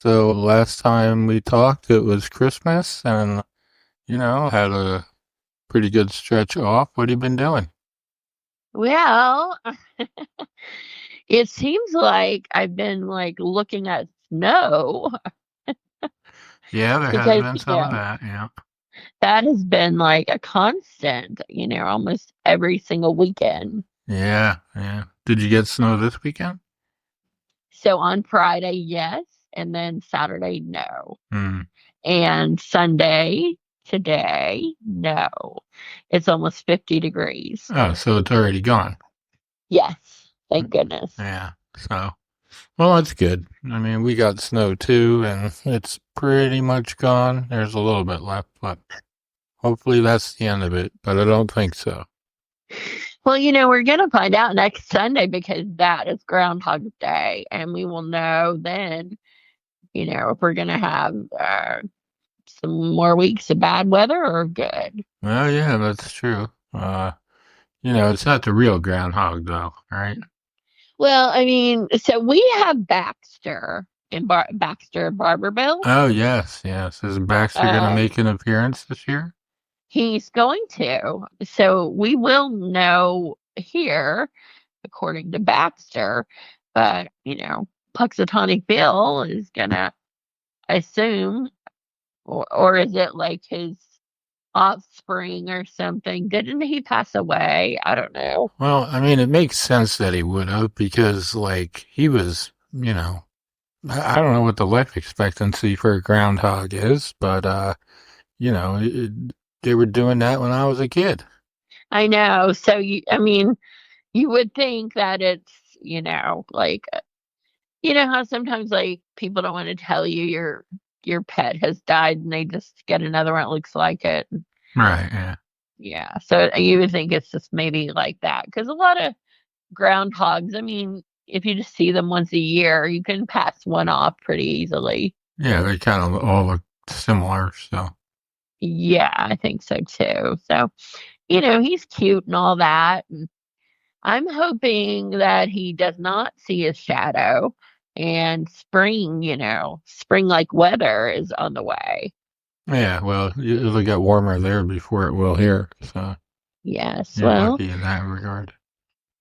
So last time we talked, it was Christmas and, had a pretty good stretch off. What have you been doing? Well, it seems like I've been looking at snow Yeah, there has because, been some of that, yeah. that has been like a constant, almost every single weekend. Yeah, yeah. Did you get snow this weekend? So on Friday, yes, and then Saturday, no. Hmm. And Sunday, today, no. It's almost 50 degrees. Oh, so it's already gone. Yes, thank goodness. Yeah, so, well, that's good. I mean, we got snow too, and it's pretty much gone. There's a little bit left, but hopefully that's the end of it, but I don't think so. Well, we're going to find out next Sunday because that is Groundhog Day, and we will know then, if we're going to have some more weeks of bad weather or good. Well, yeah, that's true. It's not the real groundhog though, right? Well, I mean, so we have Baxter in Baxter, Barbourville. Oh, yes, yes. Is Baxter going to Uh, make an appearance this year? he's going to. So we will know here, according to Baxter, but, Puxatawny Bill is going to assume, or is it like his offspring or something? Didn't he pass away? I don't know. Well, I mean, it makes sense that he would have because, like, he was, I don't know what the life expectancy for a groundhog is, but, you know, it, they were doing that when I was a kid. I know. So I mean, you would think that it's, how sometimes people don't want to tell you your pet has died and they just get another one that looks like it. Right, yeah. Yeah. So you would think it's just maybe like that because a lot of groundhogs, I mean, if you just see them once a year, you can pass one off pretty easily. Yeah, they kind of all look similar, so. Yeah, I think so too. So, he's cute and all that. And I'm hoping that he does not see his shadow and spring, spring like weather is on the way. Yeah, well, it'll get warmer there before it will here, so Yes. you're Well, lucky in that regard.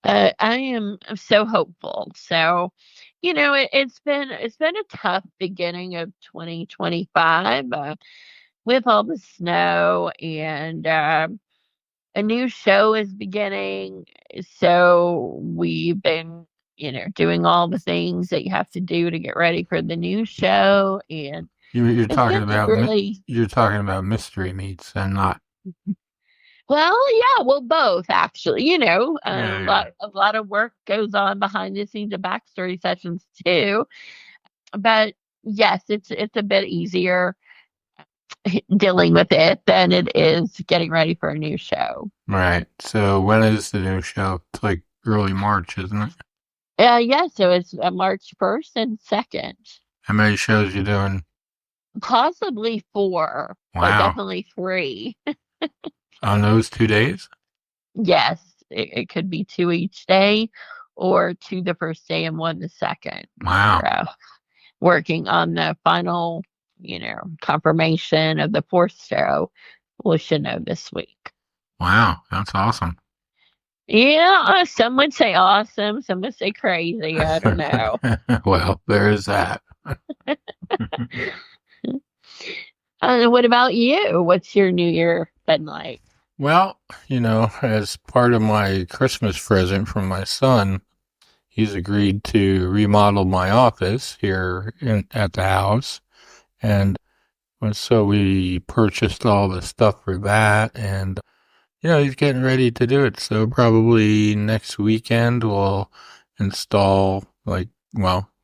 I am so hopeful. So, it's been a tough beginning of 2025 with all the snow and a new show is beginning. So we've been, doing all the things that you have to do to get ready for the new show. And You're it's talking been like about really, you're talking about mystery meats and not. well, yeah, well, both actually, Yeah, yeah. a lot of work goes on behind the scenes of backstory sessions too. But yes, it's a bit easier dealing with it than it is getting ready for a new show. Right. So when is the new show? It's like early March, isn't it? Yeah, so it's March 1st and 2nd. How many shows you doing? Possibly four, but Wow. definitely three. On those 2 days? Yes, it could be two each day or two the first day and one the second. Wow. We're working on the final, confirmation of the fourth show. We should know this week. Wow. That's awesome. Yeah, some would say awesome, some would say crazy. I don't know. Well, there is that. What about you? What's your New Year been like? Well, as part of my Christmas present from my son, he's agreed to remodel my office here at the house. And so we purchased all the stuff for that. And, he's getting ready to do it. So probably next weekend we'll install,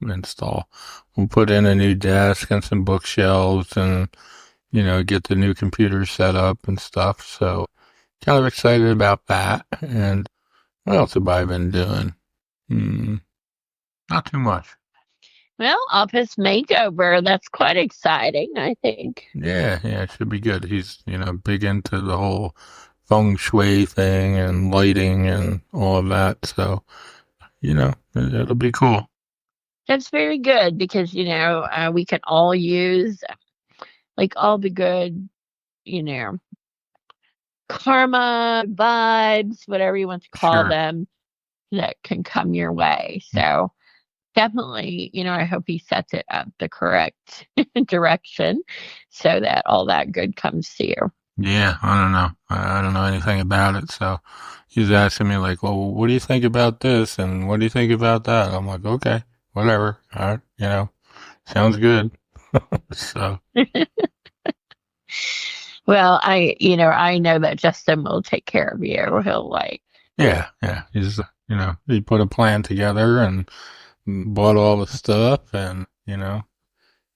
install. We'll put in a new desk and some bookshelves and, get the new computer set up and stuff. So kind of excited about that. And what else have I been doing? Hmm, not too much. Well, office makeover. That's quite exciting, I think. Yeah, yeah, it should be good. He's, big into the whole feng shui thing and lighting and all of that. So, it'll be cool. That's very good because, we can all use like all the good, you know, karma, vibes, whatever you want to call Sure. them, that can come your way. So definitely, I hope he sets it up the correct direction so that all that good comes to you. Yeah, I don't know. I don't know anything about it, so he's asking me like, "Well, what do you think about this, and what do you think about that?" I'm like, "Okay, whatever. All right, sounds good." So Well, I know that Justin will take care of you. He'll like, yeah, yeah. He put a plan together and bought all the stuff, and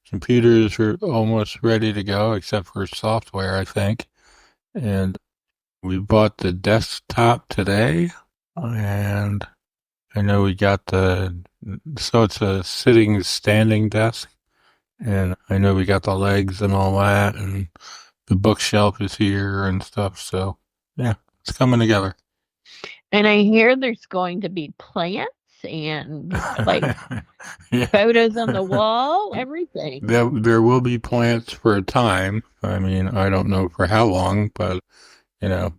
computers are almost ready to go, except for software, I think. And we bought the desktop today, and I know we got so it's a sitting, standing desk, and I know we got the legs and all that, and the bookshelf is here and stuff. So yeah, it's coming together. and I hear there's going to be plants and like Yeah. photos on the wall, everything. There will be plants for a time. I mean, I don't know for how long, but you know,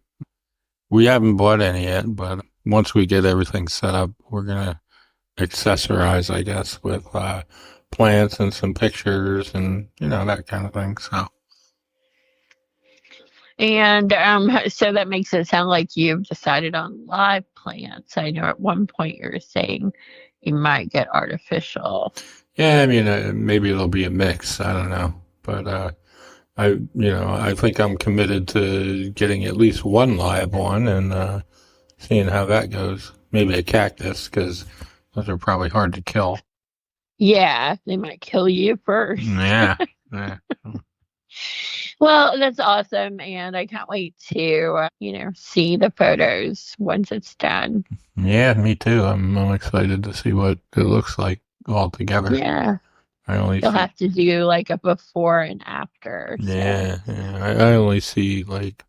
we haven't bought any yet. But once we get everything set up, we're gonna accessorize, I guess, with plants and some pictures and that kind of thing. So And so that makes it sound like you've decided on live plants. I know at one point you were saying you might get artificial. yeah, I mean, maybe it'll be a mix. I don't know, but I think I'm committed to getting at least one live one and seeing how that goes. Maybe a cactus because those are probably hard to kill. Yeah, they might kill you first. Yeah, yeah, Well, that's awesome. And I can't wait to, see the photos once it's done. yeah. Me too. I'm excited to see what it looks like all together. Yeah. I only You'll see. have to do like a before and after. So, Yeah, yeah. I only see like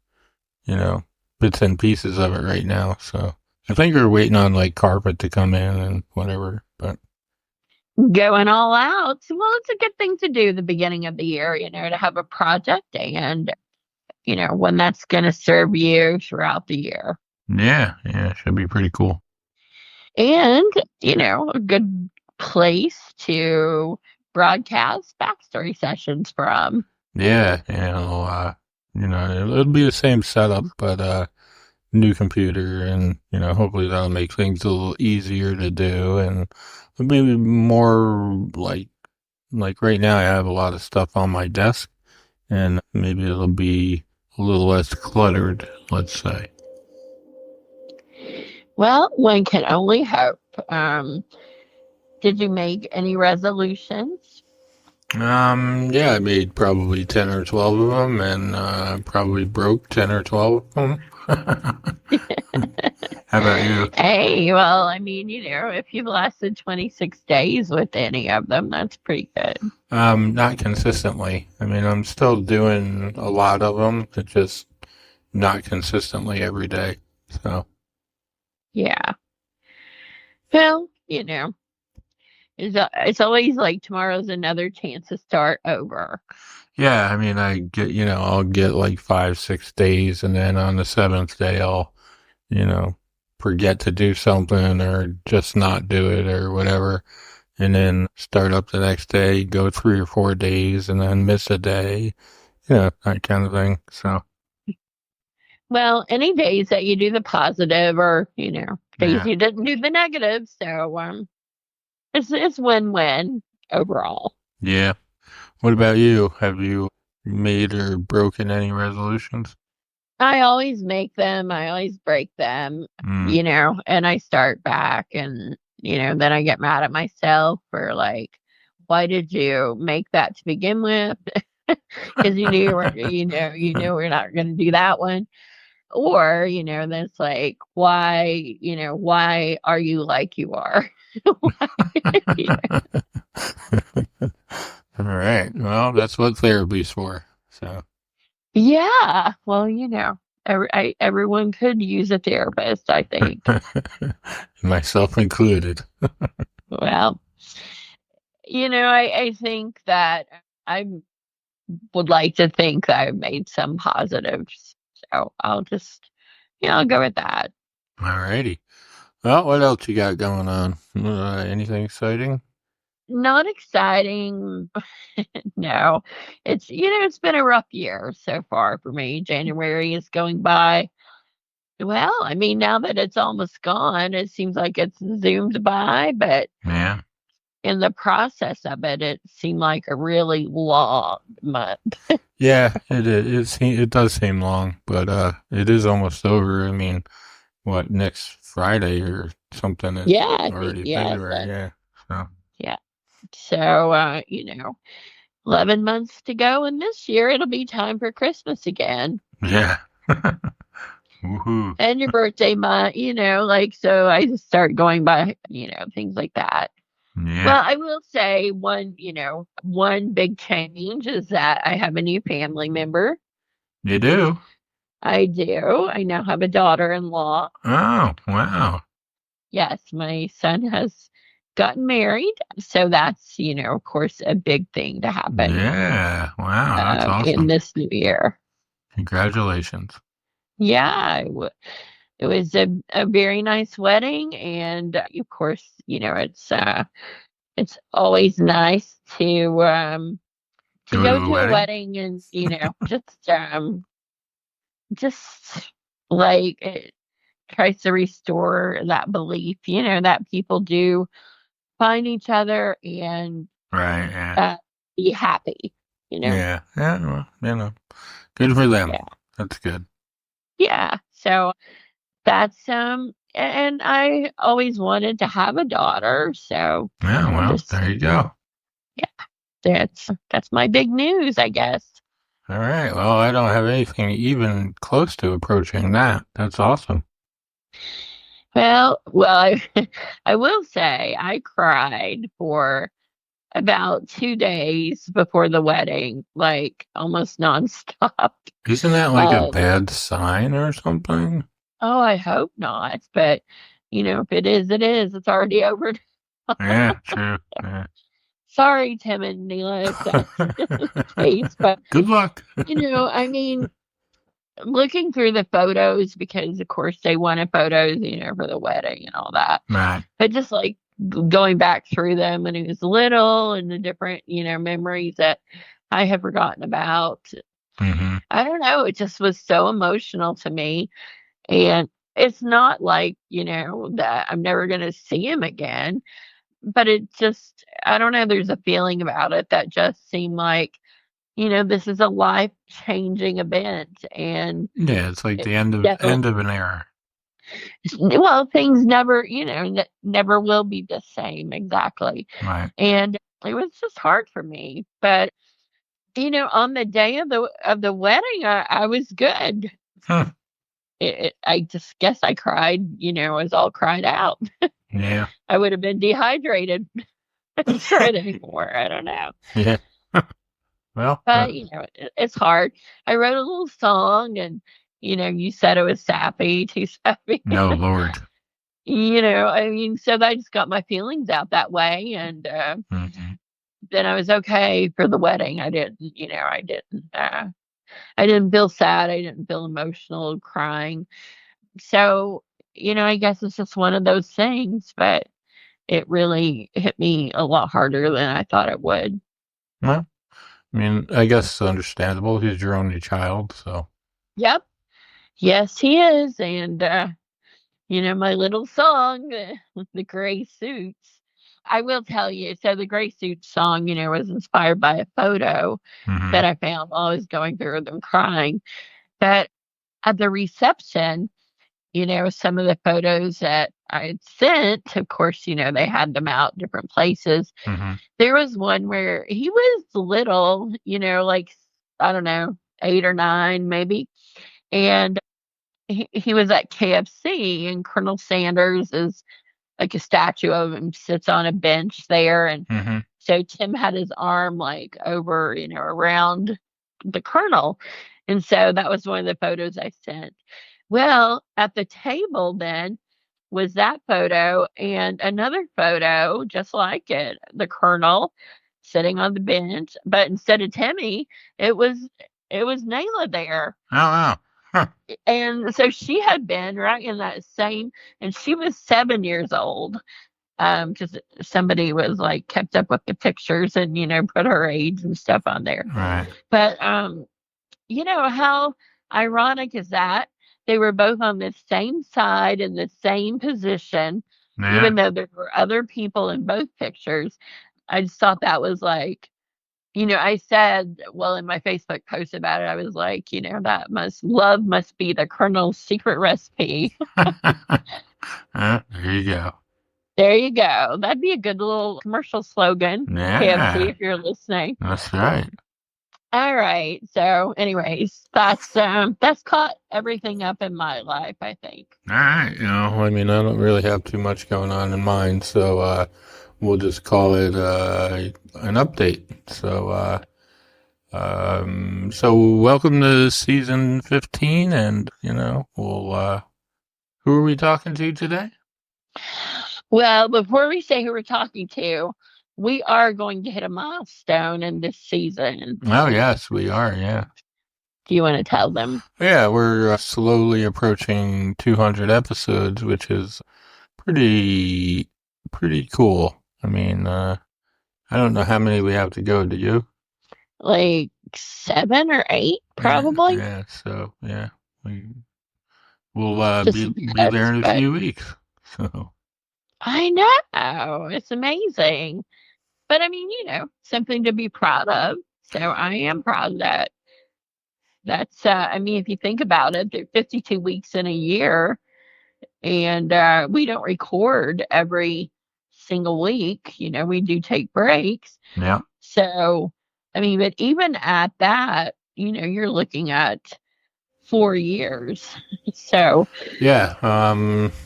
you know, bits and pieces of it right now. So I think we're waiting on like carpet to come in and whatever. But going all out. Well, it's a good thing to do the beginning of the year, to have a project and, when that's going to serve you throughout the year. yeah, yeah, should be pretty cool. And, a good place to broadcast backstory sessions from. Yeah, yeah. It'll be the same setup, but new computer, and hopefully that'll make things a little easier to do, and maybe more like right now I have a lot of stuff on my desk, and maybe it'll be a little less cluttered, let's say. Well, one can only hope. Did you make any resolutions? Yeah, I made probably 10 or 12 of them and probably broke 10 or 12 of them. How about you? Hey, well, I mean, if you've lasted 26 days with any of them, that's pretty good. Not consistently. I mean, I'm still doing a lot of them, but just not consistently every day. So, Yeah. Well, it's always like tomorrow's another chance to start over. yeah, I mean, I'll get like 5, 6 days, and then on the seventh day, I'll, you know, forget to do something or just not do it or whatever. And then start up the next day, go 3 or 4 days, and then miss a day, that kind of thing. So, Well, any days that you do the positive or, days yeah, you didn't do the negative. So, it's win-win overall. yeah. What about you? Have you made or broken any resolutions? I always make them, I always break them, Mm. and I start back and, then I get mad at myself for like, why did you make that to begin with? Because you knew we're not going to do that one. Or, then it's like, why are you like you are? You know? All right. Well, that's what therapy's for. So, Yeah. Well, everyone could use a therapist, I think. myself included. Well. I think that I would like to think that I've made some positives. So I'll go with that. Alrighty. Well, what else you got going on? Anything exciting? Not exciting. No, it's been a rough year so far for me. January is going by. Well, I mean, now that it's almost gone, it seems like it's zoomed by, but Yeah. in the process of it, it seemed like a really long month. Yeah, it is. It does seem long, but it is almost over. I mean, what, next Friday or something is Yeah, I think, already yeah, February. Yeah. So, yeah. So, 11 months to go, and this year it'll be time for Christmas again. yeah. Woohoo. And your birthday month, like, so I just start going by, things like that. Yeah. Well, I will say one big change is that I have a new family member. You do? I do. I now have a daughter-in-law. Oh, wow. Yes, my son has gotten married. So that's, of course, a big thing to happen Yeah. Wow. That's in awesome. this new year. Congratulations. Yeah, it was a very nice wedding. And of course, it's always nice to Go to go a to a wedding? wedding and, just like it tries to restore that belief, that people do find each other and Right. Yeah. uh, be happy, you know? Yeah. Yeah. Well, good for them. Yeah. That's good. Yeah. So that's, and I always wanted to have a daughter. So Yeah. Well, just, there you go. yeah, that's my big news, I guess. All right. Well, I don't have anything even close to approaching that. That's awesome. Well, I will say I cried for about 2 days before the wedding, like almost nonstop. Isn't that like a Uh, bad sign or something? oh, I hope not. But if it is, it is. It's already over. Yeah, true. Yeah. Sorry, Tim and Neela, if that's the case. But Good luck. I mean, looking through the photos because, of course, they wanted photos, for the wedding and all that. Right. But just like going back through them when he was little and the different, memories that I have forgotten about. Mm-hmm. I don't know. It just was so emotional to me. And it's not like, that I'm never going to see him again, but it just, I don't know. There's a feeling about it that just seemed like, this is a life changing event. And Yeah, it's like it the end definitely, of an era. well, things never, never will be the same exactly. Right. And it was just hard for me. But, on the day of the wedding, I was good. Huh. I just guess I cried, I was all cried out. Yeah. I would have been dehydrated for it anymore. I don't know. Yeah. Well, But, it's hard. I wrote a little song and, you said it was sappy, too sappy. no, Lord. I mean, so I just got my feelings out that way. And Mm-hmm. then I was okay for the wedding. I didn't feel sad. I didn't feel emotional, crying. So, I guess it's just one of those things, but it really hit me a lot harder than I thought it would. Well, I mean, I guess it's understandable. He's your only child, so. Yep. Yes, he is. And, my little song, the gray suits. I will tell you, so the gray suits song, was inspired by a photo Mm-hmm. that I found while I was going through them crying. But at the reception, some of the photos that I had sent, of course, they had them out different places. Mm-hmm. There was one where he was little, like, I don't know, 8 or 9 maybe. And he was at KFC, and Colonel Sanders is like a statue of him sits on a bench there. And Mm-hmm. so Tim had his arm like over, around the Colonel. And so that was one of the photos I sent. Well, at the table then, was that photo and another photo just like it, the Colonel sitting on the bench, but instead of Timmy, it was it was Nayla there. Oh, wow. Huh. And so she had been right in that same, and she was 7 years old. Because somebody was like kept up with the pictures and put her age and stuff on there. Right. But how ironic is that? They were both on the same side in the same position, Yeah. even though there were other people in both pictures. I just thought that was like, I said, well, in my Facebook post about it, I was like, love must be the Colonel's secret recipe. There you go. There you go. That'd be a good little commercial slogan, KFC, Yeah. if you're listening. That's right. All right. So, anyways, that's caught everything up in my life, I think. All right. I mean, I don't really have too much going on in mine, so we'll just call it an update. So welcome to season 15, and we'll who are we talking to today? Well, before we say who we're talking to, we are going to hit a milestone in this season. Oh, yes, we are. Yeah. Do you want to tell them? Yeah, we're slowly approaching 200 episodes, which is pretty pretty cool. I mean, I don't know how many we have to go. Do you? Like 7 or 8, Yeah, probably. yeah. So yeah, we we'll Just be there in a but few weeks. So I know it's amazing. But I mean, something to be proud of. So I am proud of that. I mean, if you think about it, there are 52 weeks in a year, and we don't record every single week. We do take breaks. yeah, So, I mean, but even at that, you're looking at 4 years. So, yeah. I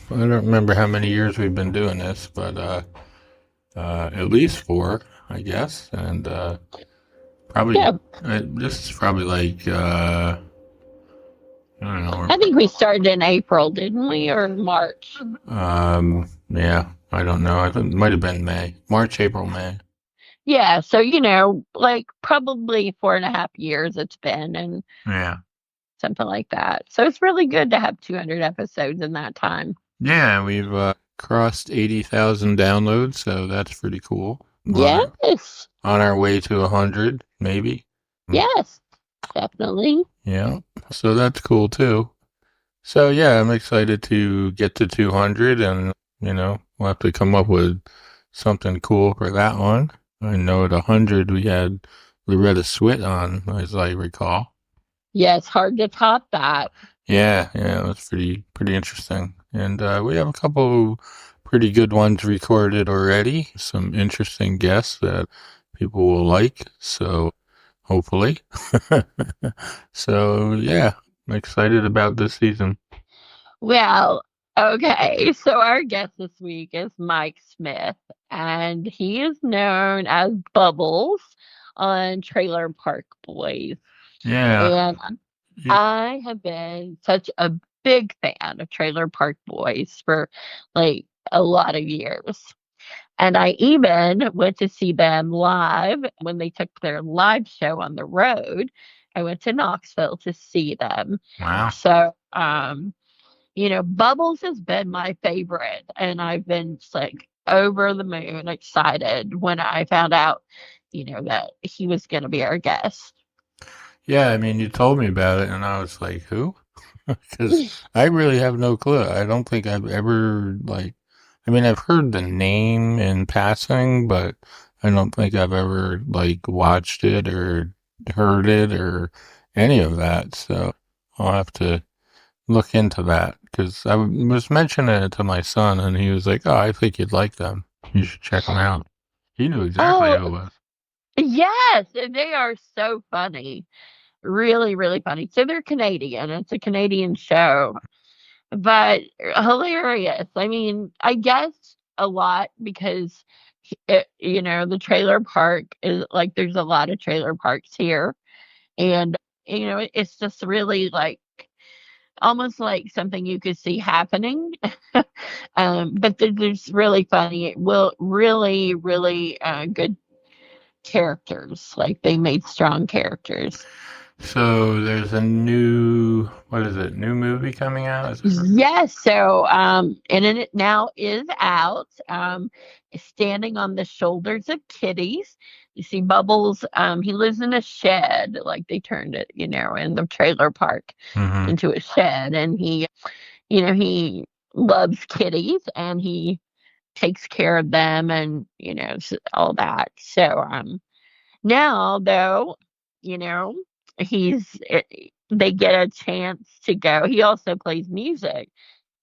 don't remember how many years we've been doing this, but at least four, I guess, and probably yeah, this is probably like I don't know. I think we started in April, didn't we, or March? Yeah, I don't know. I think it might have been May, March, April, May. Yeah, so like probably 4.5 years it's been, and Yeah. something like that. So it's really good to have 200 episodes in that time. Yeah, we've crossed 80,000 downloads, so that's pretty cool. Yes, On our way to 100, maybe. Mm. yes, definitely. Yeah, so that's cool too. So yeah, I'm excited to get to 200, and we'll have to come up with something cool for that one. I know at 100 we had Loretta Swit on, as I recall. Yeah, it's hard to top that. Yeah, yeah, that's pretty interesting. And we have a couple pretty good ones recorded already. Some interesting guests that people will like. So hopefully. So yeah, I'm excited about this season. Well, okay, so our guest this week is Mike Smith, and he is known as Bubbles on Trailer Park Boys. Yeah. And y- I have been such a big fan of Trailer Park Boys for like a lot of years. And I even went to see them live when they took their live show on the road. I went to Knoxville to see them. Wow. So, Bubbles has been my favorite, and I've been just like over the moon excited when I found out, that he was going to be our guest. Yeah, I mean, you told me about it, and I was like, who? Because I really have no clue. I don't think I've ever, like, I mean, I've heard the name in passing, but I don't think I've ever, like, watched it or heard it or any of that. So I'll have to look into that because I was mentioning it to my son, and he was like, oh, I think you'd like them. You should check them out. He knew exactly who Oh, it was. yes, and they are so funny. Really, really funny. So they're Canadian. It's a Canadian show, but hilarious. I mean, I guess a lot because the trailer park is like there's a lot of trailer parks here, and it's just really like almost like something you could see happening. But there's really funny, will really, really good characters. Like they made strong characters. So there's a new, what is it? New movie coming out? Is that right? Yes, so and it now is out. Standing on the shoulders of kitties. You see Bubbles, he lives in a shed, like they turned it, in the trailer park Mm-hmm. into a shed, and he loves kitties and he takes care of them and all that. So now though, you know, he's they get a chance to go. He also plays music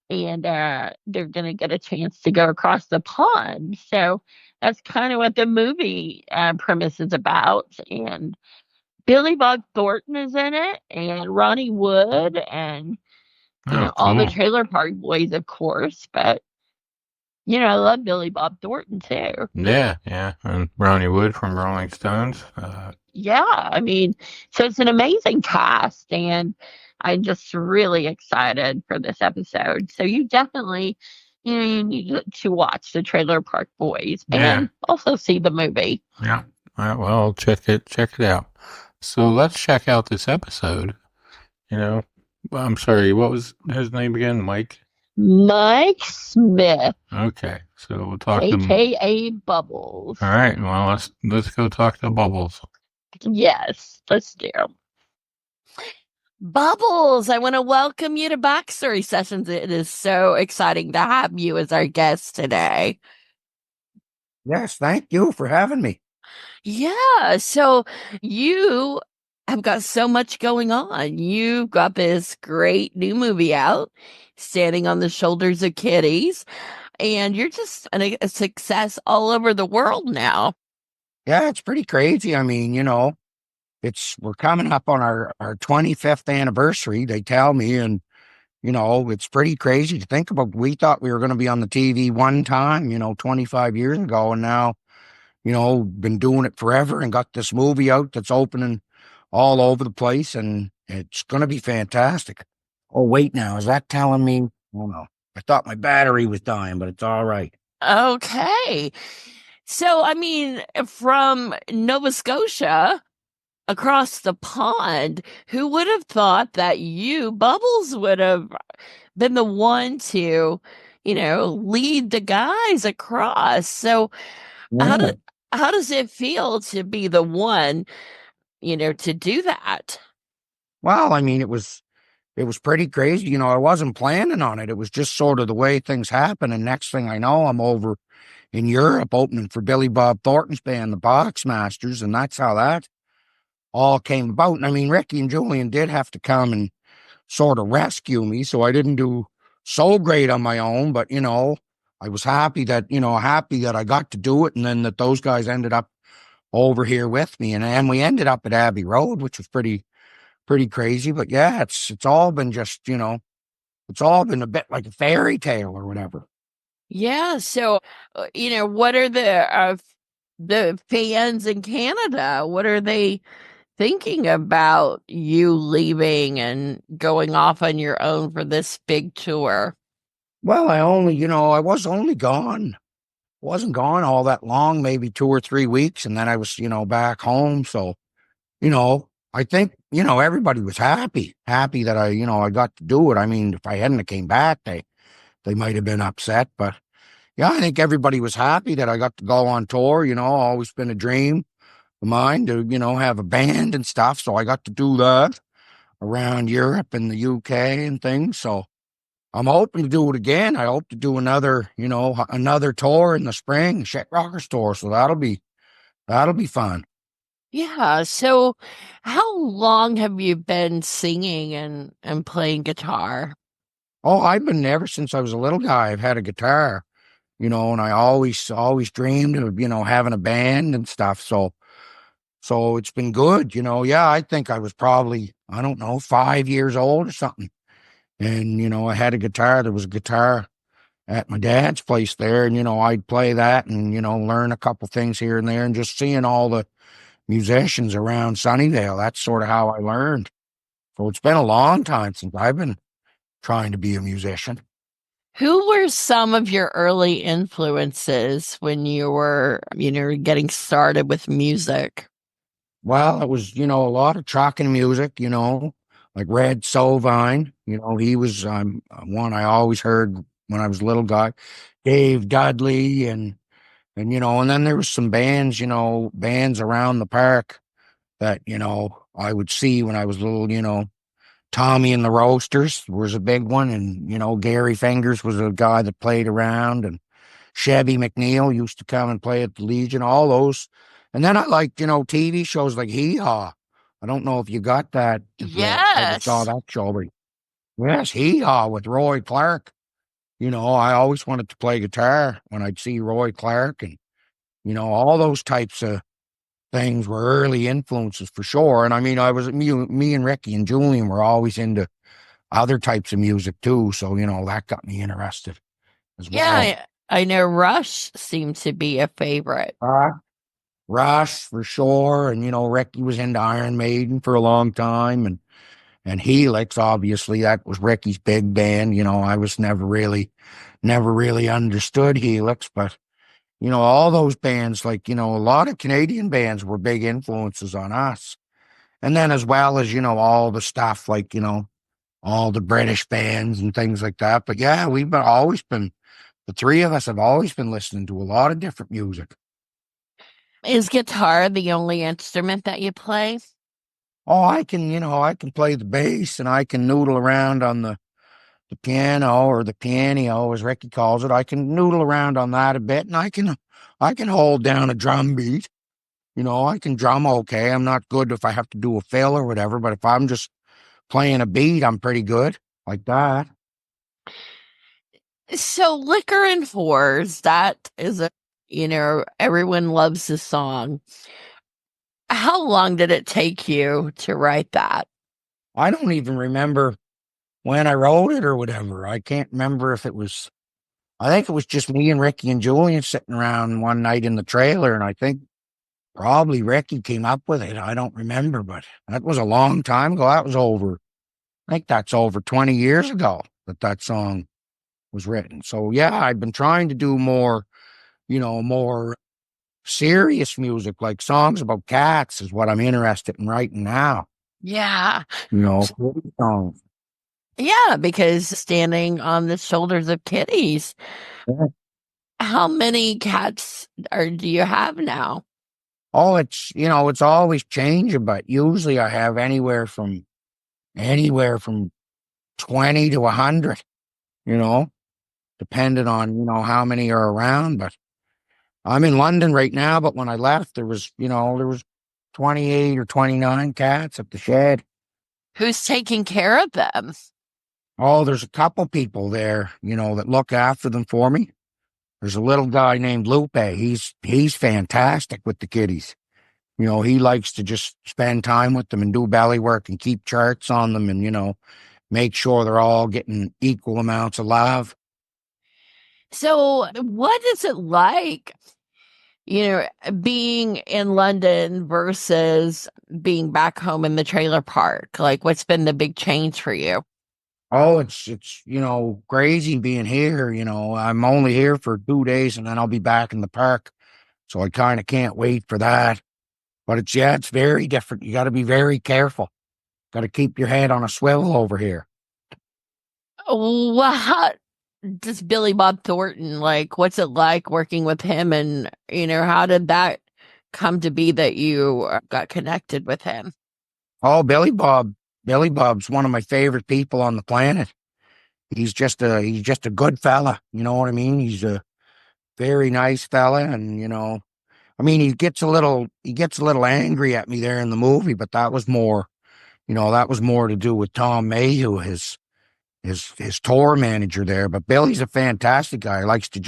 and they're going to get a chance to go across the pond. So that's kind of what the movie premise is about. And Billy Bob Thornton is in it, and Ronnie Wood, and Oh, all the cool. Trailer Park Boys, of course. But I love Billy Bob Thornton too. Yeah, yeah. And Ronnie Wood from Rolling Stones. Yeah, I mean, so it's an amazing cast, and I'm just really excited for this episode. So you definitely, you need to watch the Trailer Park Boys Yeah, and also see the movie. yeah. All right, well, check it out. So let's check out this episode. You know, I'm sorry, what was his name again? Mike? Mike Smith, Okay, so we'll talk to him. aka Bubbles. All right, well, let's go talk to Bubbles. Yes, let's do. Bubbles, I want to welcome you to Backstory Sessions. It is so exciting to have you as our guest today. Yes, thank you for having me. Yeah, so you have got so much going on. You've got this great new movie out, Standing on the Shoulders of Kitties, and you're just a success all over the world now. Yeah, it's pretty crazy. I mean, we're coming up on our 25th anniversary, they tell me, and it's pretty crazy to think about. We thought we were going to be on the TV one time, 25 years ago, and now, been doing it forever and got this movie out that's opening all over the place, and it's going to be fantastic. Oh, wait now, is that telling me? Oh no. I thought my battery was dying, but it's all right. Okay. So, I mean, from Nova Scotia across the pond, who would have thought that you, Bubbles, would have been the one to, lead the guys across? So, how do Yeah. how does it feel to be the one, to do that? Well, I mean, it was pretty crazy. I wasn't planning on it. It was just sort of the way things happen. And next thing I know, I'm over in Europe opening for Billy Bob Thornton's band, the Box Masters, and that's how that all came about. And I mean, Ricky and Julian did have to come and sort of rescue me, so I didn't do so great on my own. But I was happy that I got to do it, and then that those guys ended up over here with me, and we ended up at Abbey Road, which was pretty crazy. But yeah, it's all been just it's all been a bit like a fairy tale or whatever. Yeah. So, what are the fans in Canada? What are they thinking about you leaving and going off on your own for this big tour? Well, I was only gone. Wasn't gone all that long, maybe 2 or 3 weeks, and then I was, back home. So, I think, everybody was happy that I got to do it. I mean, if I hadn't have came back, they might have been upset, but yeah, I think everybody was happy that I got to go on tour. Always been a dream of mine to, have a band and stuff. So I got to do that around Europe and the UK and things. So I'm hoping to do it again. I hope to do another tour in the spring, Shet Rockers tour. So that'll be fun. Yeah. So, how long have you been singing and playing guitar? Oh, I've been ever since I was a little guy. I've had a guitar, and I always dreamed of, having a band and stuff. So it's been good, Yeah, I think I was probably, I don't know, 5 years old or something. And, I had a guitar. There was a guitar at my dad's place there. And, I'd play that and, learn a couple things here and there, and just seeing all the musicians around Sunnyvale. That's sort of how I learned. So it's been a long time since I've been trying to be a musician. Who were some of your early influences when you were, getting started with music? Well, it was, a lot of trucking music, like Red Sovine. He was one I always heard when I was a little guy. Dave Dudley and then there was some bands, bands around the park that, I would see when I was little, Tommy and the Roasters was a big one. And, Gary Fingers was a guy that played around. And Chevy McNeil used to come and play at the Legion, all those. And then I liked, TV shows like Hee Haw. I don't know if you got that, if you ever saw Yes. that show, but yes, Hee Haw with Roy Clark. I always wanted to play guitar when I'd see Roy Clark and, all those types of things were early influences for sure. And I mean, me and Ricky and Julian were always into other types of music too. So, that got me interested as well. Yeah, I know Rush seemed to be a favorite. Rush for sure. And, Ricky was into Iron Maiden for a long time and Helix, obviously, that was Ricky's big band. I was never really understood Helix, but all those bands, like, a lot of Canadian bands were big influences on us. And then as well as, all the stuff like, all the British bands and things like that. But yeah, the three of us have always been listening to a lot of different music. Is guitar the only instrument that you play? Oh, I can play the bass and I can noodle around on the piano or the piano, as Ricky calls it. I can noodle around on that a bit and I can hold down a drum beat. I can drum okay. I'm not good if I have to do a fill or whatever, but if I'm just playing a beat, I'm pretty good like that. So, Liquor and Whores, that is everyone loves the song. How long did it take you to write that? I don't even remember when I wrote it or whatever. I can't remember if I think it was just me and Ricky and Julian sitting around one night in the trailer. And I think probably Ricky came up with it. I don't remember, but that was a long time ago. I think that's over 20 years ago that song was written. So yeah, I've been trying to do more serious music, like songs about cats is what I'm interested in writing now. Yeah. Songs. Yeah, because standing on the shoulders of kitties. Yeah. How many cats do you have now? Oh, it's always changing, but usually I have anywhere from 20 to 100, you know, depending on, how many are around. But I'm in London right now, but when I left, there was 28 or 29 cats at the shed. Who's taking care of them? Oh, there's a couple people there, that look after them for me. There's a little guy named Lupe. He's fantastic with the kitties. He likes to just spend time with them and do belly work and keep charts on them and, make sure they're all getting equal amounts of love. So, what is it like, being in London versus being back home in the trailer park? Like, what's been the big change for you? Oh, it's crazy being here. I'm only here for 2 days and then I'll be back in the park. So I kind of can't wait for that. But it's very different. You got to be very careful. Got to keep your head on a swivel over here. Well, how does Billy Bob Thornton, like, what's it like working with him? And, how did that come to be that you got connected with him? Oh, Billy Bob's one of my favorite people on the planet. He's just a good fella. You know what I mean? He's a very nice fella. And, I mean, he gets a little angry at me there in the movie, but that was more to do with Tom Mayhew, his tour manager there. But Billy's a fantastic guy. He likes to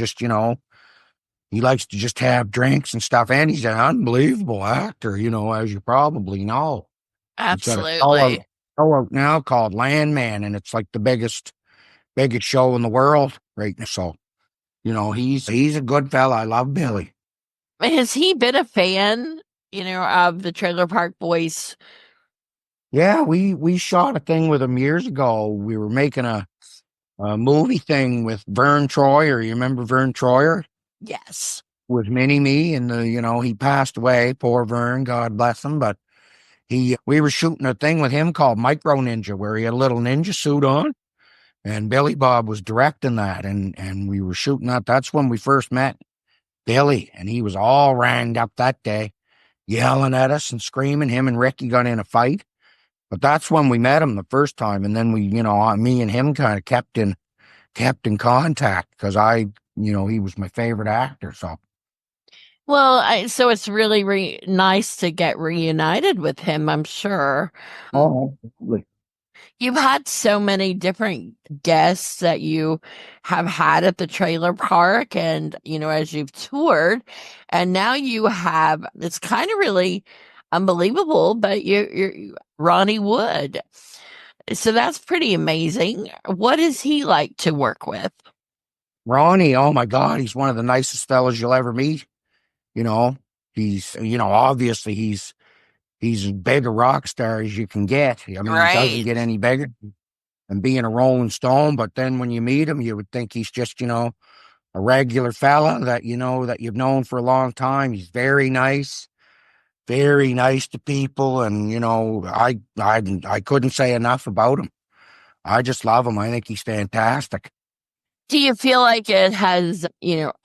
just have drinks and stuff, and he's an unbelievable actor, as you probably know. He's got a Absolutely. show out now called Landman, and it's like the biggest show in the world right now. So, he's a good fella. I love Billy. Has he been a fan, of the Trailer Park Boys? Yeah, we shot a thing with him years ago. We were making movie thing with Vern Troyer. You remember Vern Troyer? Yes. With Mini Me, and he passed away. Poor Vern, God bless him. But we were shooting a thing with him called Micro Ninja, where he had a little ninja suit on, and Billy Bob was directing that, and we were shooting that. That's when we first met Billy, and he was all ranged up that day, yelling at us and screaming. Him and Ricky got in a fight, but that's when we met him the first time, and then me and him kind of kept in contact because he was my favorite actor. So Well, so it's really nice to get reunited with him, I'm sure. oh, absolutely. You've had so many different guests that you have had at the trailer park and, as you've toured, and now you have, it's kind of really unbelievable, but you're Ronnie Wood. So that's pretty amazing. What is he like to work with? Ronnie, oh my God, he's one of the nicest fellas you'll ever meet. You know, he's obviously he's as big a rock star as you can get. I mean, he doesn't Right. get any bigger than being a Rolling Stone. But then when you meet him, you would think he's just a regular fella that that you've known for a long time. He's very nice to people, and I couldn't say enough about him. I just love him. I think he's fantastic. Do you feel like it has,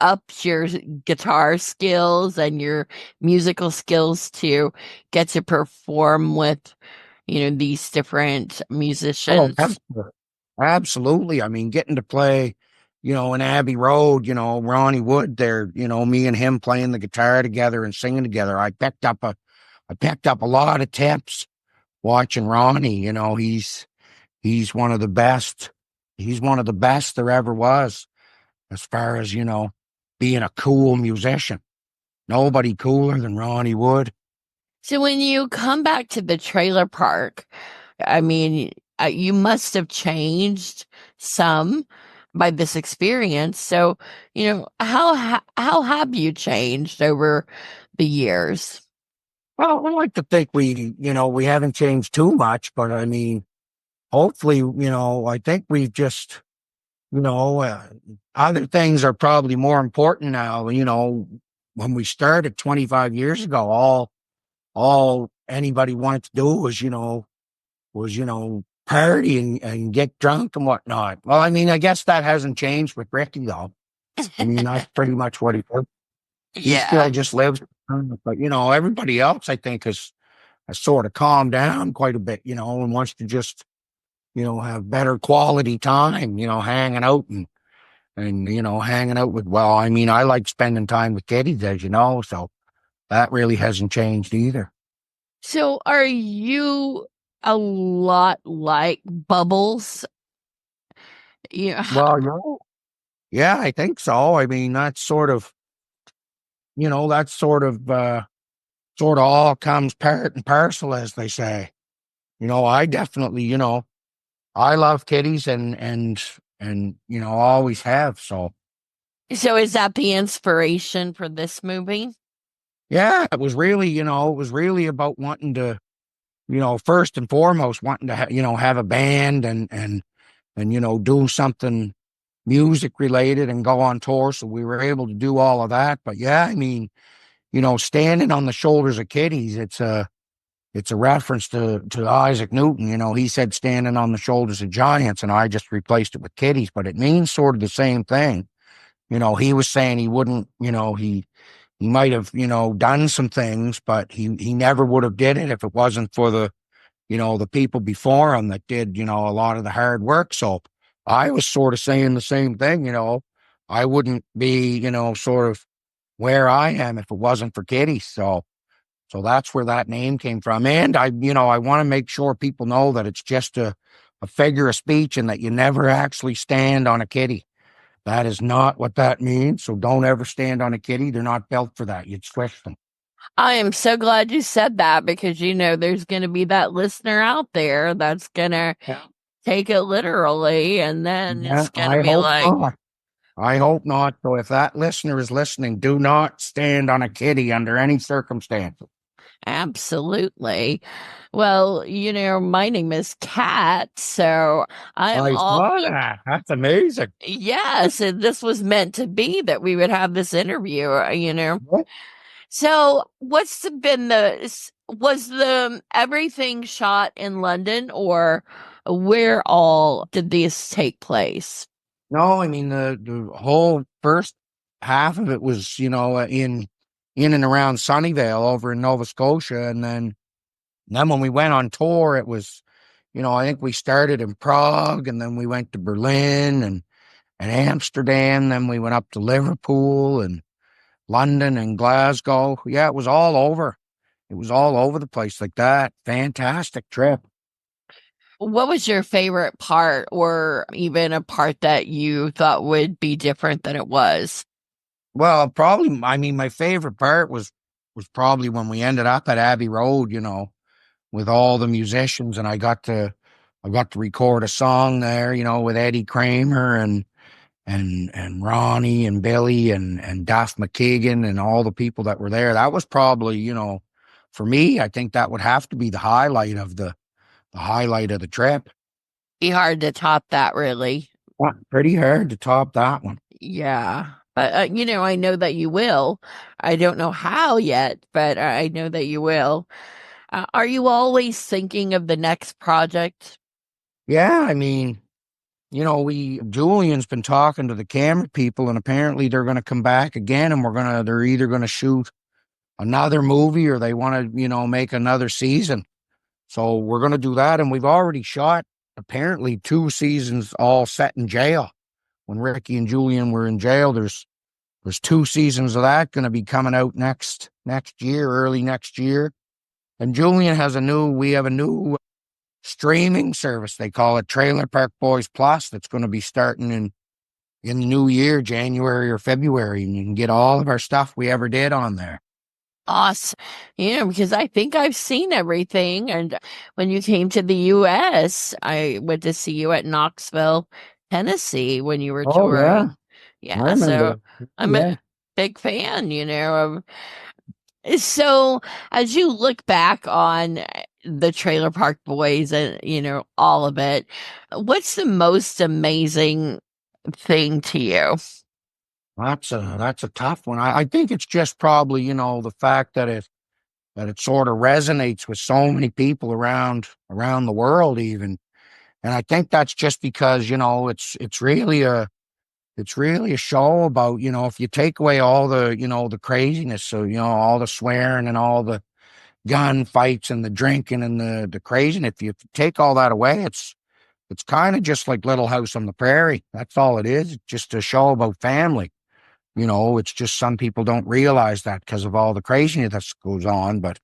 upped your guitar skills and your musical skills to get to perform with, these different Oh, musicians? absolutely. I mean, getting to play, in Abbey Road, Ronnie Wood there, me and him playing the guitar together and singing together. I picked up a lot of tips watching Ronnie. He's one of the best. He's one of the best there ever was as far as, being a cool musician. Nobody cooler than Ronnie Wood. So when you come back to the trailer park, I mean, you must have changed some by this experience. So, how have you changed over the years? Well, I like to think we haven't changed too much, but I mean, hopefully, I think we've just, other things are probably more important now. When we started 25 years ago, all anybody wanted to do was party and get drunk and whatnot. Well, I mean, I guess that hasn't changed with Ricky though. I mean, that's pretty much what he did. He still Yeah. just lives, but everybody else I think has sort of calmed down quite a bit, and wants to just, have better quality time, hanging out and hanging out with, well, I mean, I like spending time with kitties, as you know, so that really hasn't changed either. So are you a lot like Bubbles? Yeah. Well, yeah, I think so. I mean, that's sort of all comes part and parcel, as they say. I definitely, I love kitties and always have. So So is that the inspiration for this movie? yeah, it was really about wanting to, first and foremost, wanting to have a band and do something music related and go on tour. So we were able to do all of that. But yeah, I mean, standing on the shoulders of kitties, it's a reference to Isaac Newton. He said standing on the shoulders of giants, and I just replaced it with kitties, but it means sort of the same thing. He was saying he wouldn't, he might have, done some things, but he never would have did it if it wasn't for the people before him that did, a lot of the hard work. So I was sort of saying the same thing, I wouldn't be, sort of where I am if it wasn't for kitties. So that's where that name came from. And I want to make sure people know that it's just a figure of speech and that you never actually stand on a kitty. That is not what that means. So don't ever stand on a kitty. They're not built for that. You'd squish them. I am so glad you said that because there's going to be that listener out there that's going to Yeah. take it literally and then Yeah, it's going to I be hope like, not. I hope not. So if that listener is listening, do not stand on a kitty under any circumstances. Absolutely. Well, my name is Kat, so I am I all saw that. That's amazing. yes, and this was meant to be that we would have this interview, Yeah. So, was the everything shot in London, or where all did these take place? No, I mean the whole first half of it was, in and around Sunnyvale over in Nova Scotia, and then when we went on tour, it was, I think we started in Prague, and then we went to Berlin and Amsterdam, then we went up to Liverpool and London and Glasgow. Yeah, it was all over. It was all over the place like that. Fantastic trip. What was your favorite part, or even a part that you thought would be different than it was? Well, probably, I mean, my favorite part was probably when we ended up at Abbey Road, with all the musicians, and I got to record a song there, with Eddie Kramer and Ronnie and Billy and Duff McKagan and all the people that were there. That was probably, for me, I think that would have to be the highlight of the trip. Be hard to top that, really. Pretty hard to top that one. Yeah. But, I know that you will. I don't know how yet, but I know that you will. Are you always thinking of the next project? Yeah, I mean, Julian's been talking to the camera people, and apparently they're going to come back again, and they're either going to shoot another movie or they want to, make another season. So we're going to do that. And we've already shot apparently 2 seasons all set in jail. When Ricky and Julian were in jail, there's 2 seasons of that going to be coming out next year, early next year. And we have a new streaming service. They call it Trailer Park Boys Plus. That's going to be starting in the new year, January or February. And you can get all of our stuff we ever did on there. Awesome. Because I think I've seen everything. And when you came to the US, I went to see you at Knoxville, Tennessee when you were Oh, yeah. touring. I Yeah, so remember. I'm a Yeah. big fan, so as you look back on the Trailer Park Boys and, all of it, what's the most amazing thing to you? That's a tough one. I think it's just probably, the fact that it sort of resonates with so many people around the world even. And I think that's just because, it's really a show about, if you take away all the craziness, so, all the swearing and all the gun fights and the drinking and the craziness, if you take all that away, it's kind of just like Little House on the Prairie. That's all it is. It's just a show about family. It's just some people don't realize that because of all the craziness that goes on, but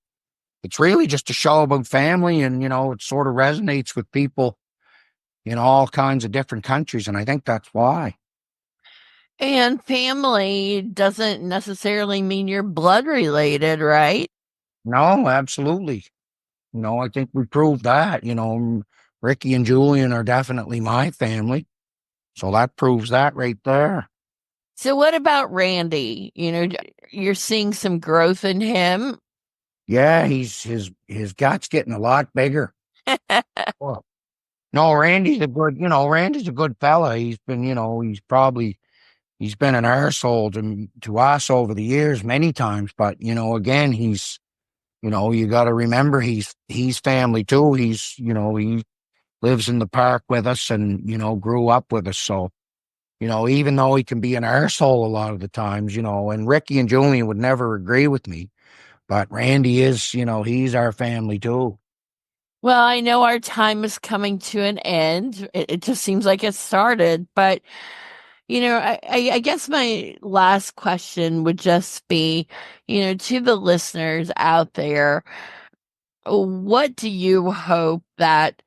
it's really just a show about family, and, it sort of resonates with people in all kinds of different countries. And I think that's why. And family doesn't necessarily mean you're blood related, right? No, absolutely. I think we proved that, Ricky and Julian are definitely my family. So that proves that right there. So what about Randy? You're seeing some growth in him. Yeah, his gut's getting a lot bigger. Well, no, Randy's a good fella. He's been, he's been an arsehole to us over the years many times. But, again, you got to remember he's family too. He lives in the park with us and, grew up with us. So, even though he can be an arsehole a lot of the times, and Ricky and Julian would never agree with me, but Randy is, he's our family too. Well, I know our time is coming to an end. It just seems like it started, but I guess my last question would just be, to the listeners out there, what do you hope that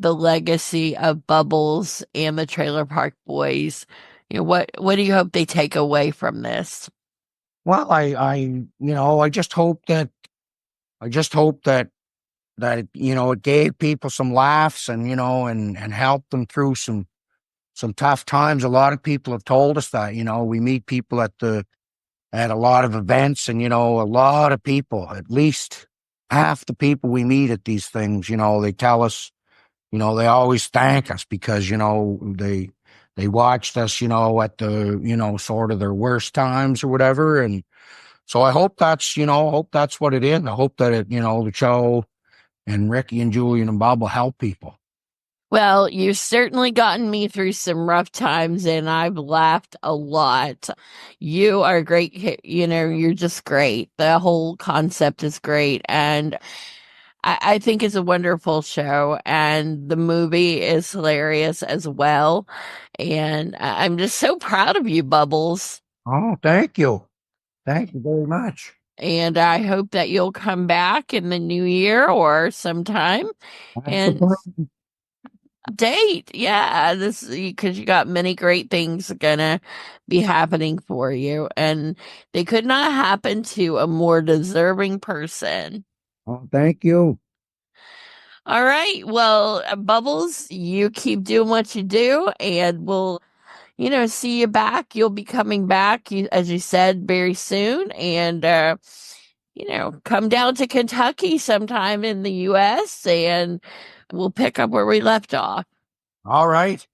the legacy of Bubbles and the Trailer Park Boys, what do you hope they take away from this? Well, I just hope that it gave people some laughs and, and helped them through some tough times. A lot of people have told us that, we meet people at a lot of events, and, a lot of people, at least half the people we meet at these things, they tell us, they always thank us because, they watched us, at the, sort of their worst times or whatever. And so I hope that's what it is. I hope that the show and Ricky and Julian and Bob will help people. Well, you've certainly gotten me through some rough times and I've laughed a lot. You are great. You're just great. The whole concept is great. And I think it's a wonderful show. And the movie is hilarious as well. And I'm just so proud of you, Bubbles. Oh, thank you. Thank you very much. And I hope that you'll come back in the new year or sometime and date. Yeah, this because you got many great things gonna be happening for you, and they could not happen to a more deserving person. Oh, thank you. All right, well, Bubbles, you keep doing what you do, and we'll, see you back. You'll be coming back, as you said, very soon, and come down to Kentucky sometime in the U.S. and we'll pick up where we left off. All right.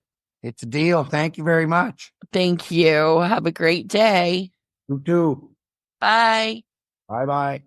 It's a deal. Thank you very much. Thank you. Have a great day. You too. Bye. Bye-bye.